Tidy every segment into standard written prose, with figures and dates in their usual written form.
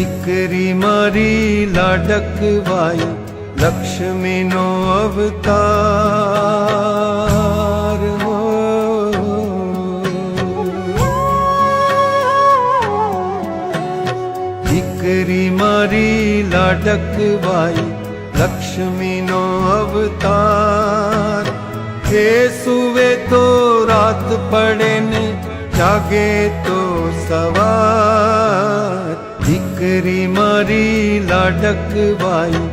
દીકરી મારી લાડકવાઈ લક્ષ્મીનો અવતાર હો. દીકરી મારી લાડકવાઈ લક્ષ્મીનો અવતાર. એ સુવે તો રાત પડે ને જાગે તો સવાર. દીકરી મારી લાડકવાઈ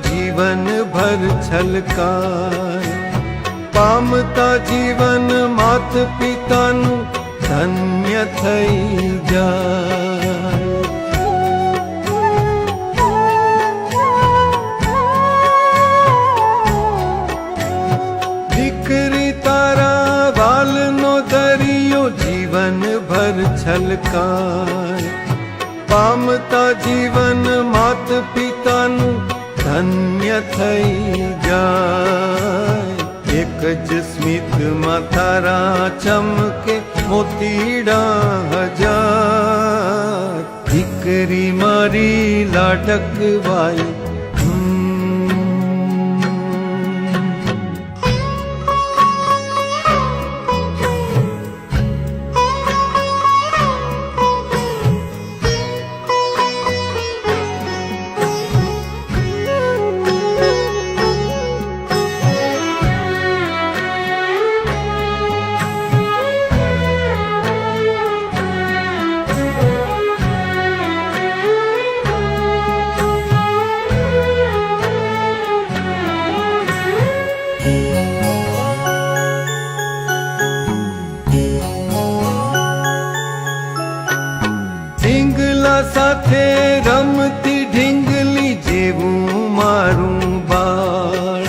જીવન ભર છલકાય. પામતા જીવન માત પિતાનું ધન્ય થઈ જાય. દીકરી તારા વાલનો દરિયો જીવન ભર છલકાય. પામતા જીવન માત પિતાનું ધન્ય થઈ જાય. એક જ સ્મિતમાં તારા ચમકે મોતીડા હજાર. દીકરી મારી લાડકવાઈ સાથે રમતી ઢીંગલી જેવું મારું બાળ.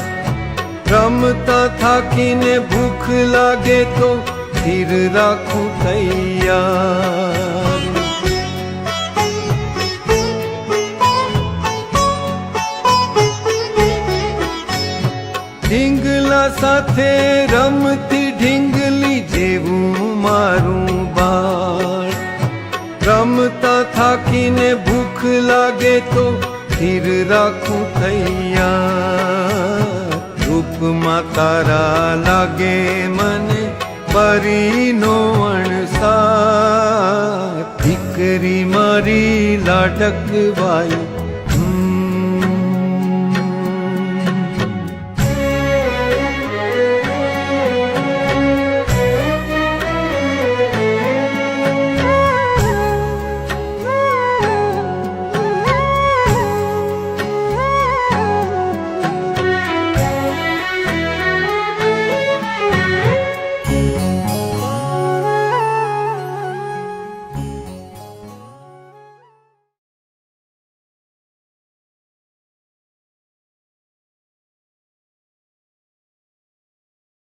રમતા થાકીને ભૂખ લાગે તો ધીર રાખું તૈયાર. ઢીંગલા સાથે રમતી ઢીંગલી જેવું મારું બાળ. રમતા થાકીને ભૂખ લાગે તો ધીર રાખું તૈયાર. રૂપમાં તારા લાગે મને પરીનો અણસાર. દીકરી મારી લાડકવાઈ